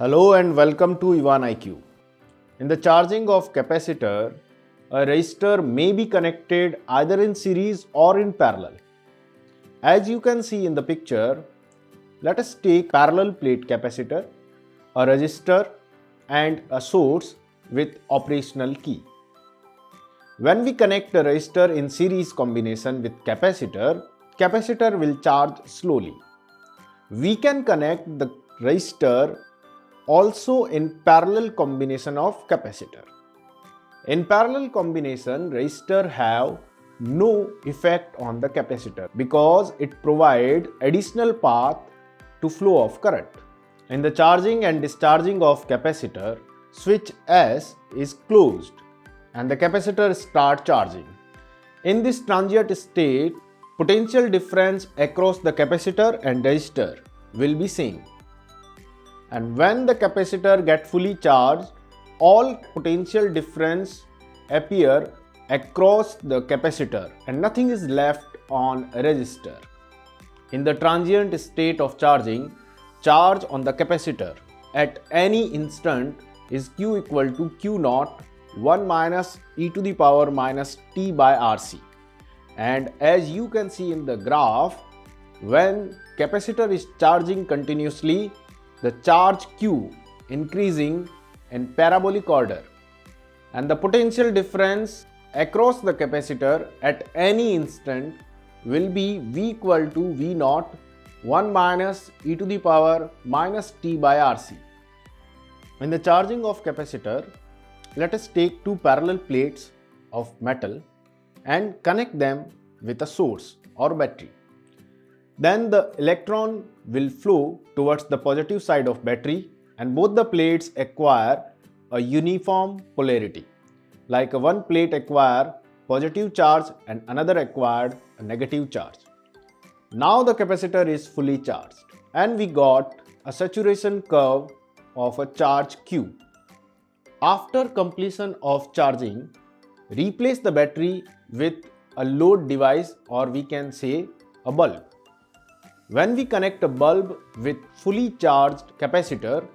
Hello and welcome to Ivan IQ. In the charging of capacitor, a resistor may be connected either in series or in parallel. As you can see in the picture, let us take parallel plate capacitor, a resistor and a source with operational key. When we connect a resistor in series combination with capacitor, capacitor will charge slowly. We can connect the resistor also in parallel combination of capacitor. In parallel combination, resistor have no effect on the capacitor because it provides additional path to flow of current. In the charging and discharging of capacitor, switch S is closed and the capacitor start charging. In this transient state, potential difference across the capacitor and resistor will be same. And when the capacitor get fully charged, all potential difference appear across the capacitor and nothing is left on a resistor. In the transient state of charging, charge on the capacitor at any instant is Q equal to Q naught 1 minus e to the power minus t by RC. And as you can see in the graph, when capacitor is charging continuously, the charge Q increasing in parabolic order and the potential difference across the capacitor at any instant will be V equal to V naught 1 minus e to the power minus t by RC. In the charging of capacitor, let us take two parallel plates of metal and connect them with a source or battery. Then the electron will flow towards the positive side of battery and both the plates acquire a uniform polarity. Like one plate acquire positive charge and another acquired a negative charge. Now the capacitor is fully charged and we got a saturation curve of a charge Q. After completion of charging, replace the battery with a load device or we can say a bulb. When we connect a bulb with fully charged capacitor,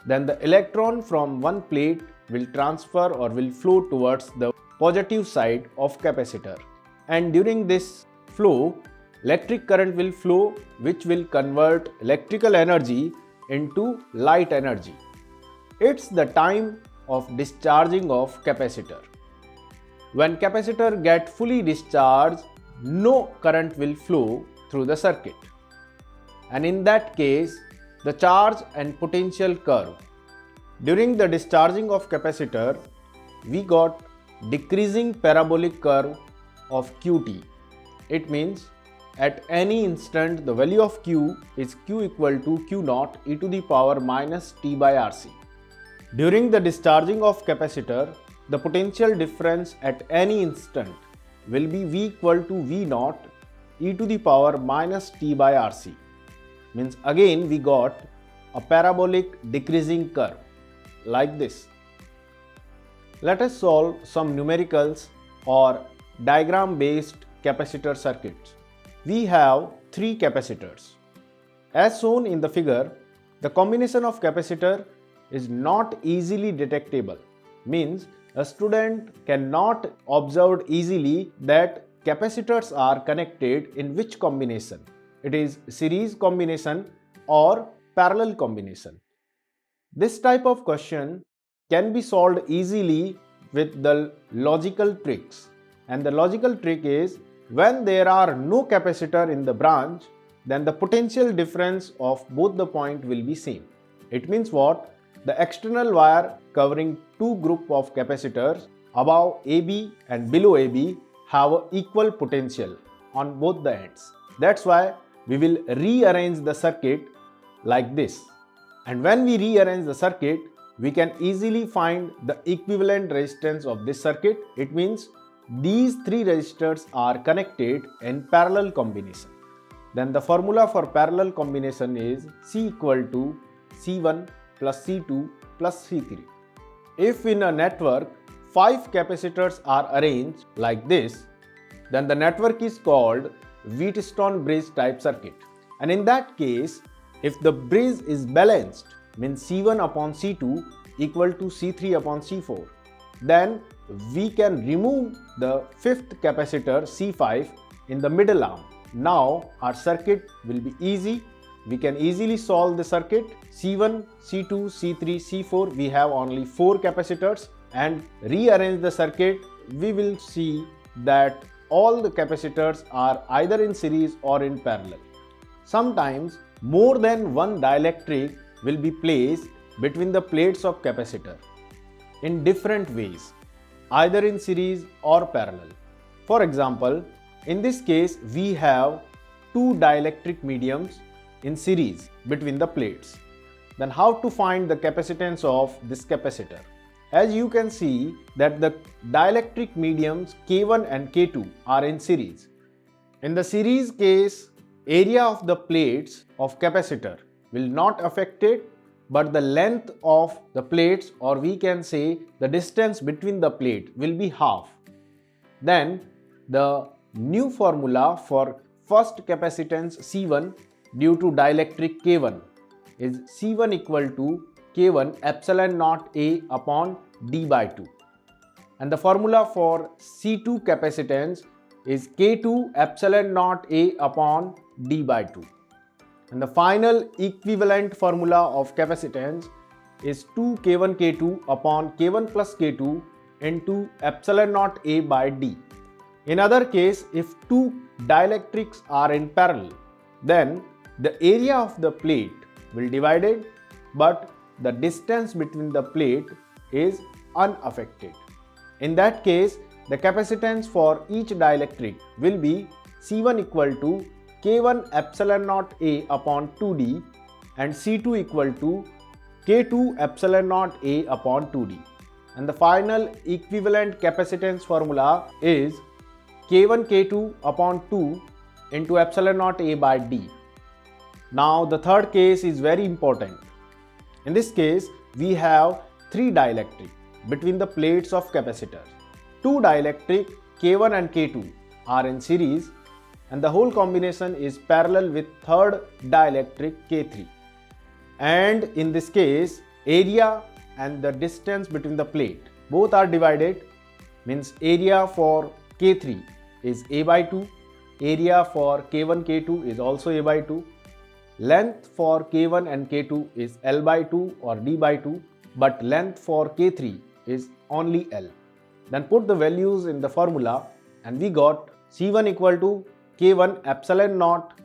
then the electron from one plate will transfer or will flow towards the positive side of capacitor. And during this flow, electric current will flow which will convert electrical energy into light energy. It's the time of discharging of capacitor. When capacitor get fully discharged, no current will flow through the circuit. And in that case, the charge and potential curve. During the discharging of capacitor, we got decreasing parabolic curve of Qt. It means at any instant the value of Q is Q equal to Q naught e to the power minus t by RC. During the discharging of capacitor, the potential difference at any instant will be V equal to V naught e to the power minus t by RC. Means again we got a parabolic decreasing curve like this. Let us solve some numericals or diagram based capacitor circuits. We have three capacitors. As shown in the figure, the combination of capacitor is not easily detectable. Means a student cannot observe easily that capacitors are connected in which combination. It is series combination or parallel combination. This type of question can be solved easily with the logical tricks. And the logical trick is when there are no capacitor in the branch, then the potential difference of both the point will be same. It means what? The external wire covering two group of capacitors above AB and below AB have a equal potential on both the ends. That's why we will rearrange the circuit like this. And when we rearrange the circuit, we can easily find the equivalent resistance of this circuit. It means these three resistors are connected in parallel combination. Then the formula for parallel combination is C equal to C1 plus C2 plus C3. If in a network 5 capacitors are arranged like this, then the network is called Wheatstone bridge type circuit. And in that case, if the bridge is balanced, means C1 upon C2 equal to C3 upon C4. Then we can remove the fifth capacitor C5 in the middle arm. Now our circuit will be easy. We can easily solve the circuit. C1, C2, C3, C4, we have only 4 capacitors, and rearrange the circuit. We will see that all the capacitors are either in series or in parallel. Sometimes more than one dielectric will be placed between the plates of capacitor in different ways, either in series or parallel. For example, in this case we have 2 dielectric mediums in series between the plates. Then how to find the capacitance of this capacitor? As you can see that the dielectric mediums K1 and K2 are in series. In the series case, area of the plates of capacitor will not affect it, but the length of the plates, or we can say the distance between the plate, will be half. Then the new formula for first capacitance C1 due to dielectric K1 is C1 equal to K1 epsilon naught A upon D by 2. And the formula for C2 capacitance is K2 epsilon naught A upon D by 2. And the final equivalent formula of capacitance is 2 K1 K2 upon K1 plus K2 into epsilon naught A by D. In other case, if 2 dielectrics are in parallel, then the area of the plate will divide it, but the distance between the plate is unaffected. In that case, the capacitance for each dielectric will be C1 equal to K1 epsilon naught A upon 2D and C2 equal to K2 epsilon naught A upon 2D. And the final equivalent capacitance formula is K1 K2 upon 2 into epsilon naught A by D. Now the third case is very important. In this case, we have 3 dielectric between the plates of capacitors. 2 dielectric K1 and K2 are in series, and the whole combination is parallel with third dielectric K3. And in this case, area and the distance between the plate both are divided, means area for K3 is A by 2, area for K1 K2 is also A by 2, length for K1 and K2 is L by 2 or D by 2, but length for K3 is only L. Then put the values in the formula and we got C1 equal to K1 epsilon naught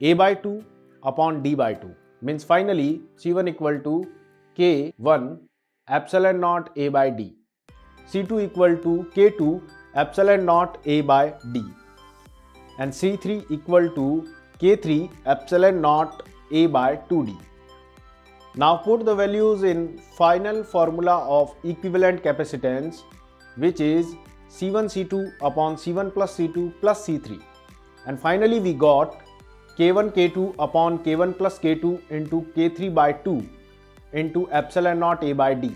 A by 2 upon D by 2, means finally C1 equal to K1 epsilon naught A by D, C2 equal to K2 epsilon naught A by D, and C3 equal to K3 epsilon naught A by 2D. Now put the values in final formula of equivalent capacitance, which is C1 C2 upon C1 plus C2 plus C3, and finally we got K1 K2 upon K1 plus K2 into K3 by 2 into epsilon naught A by D.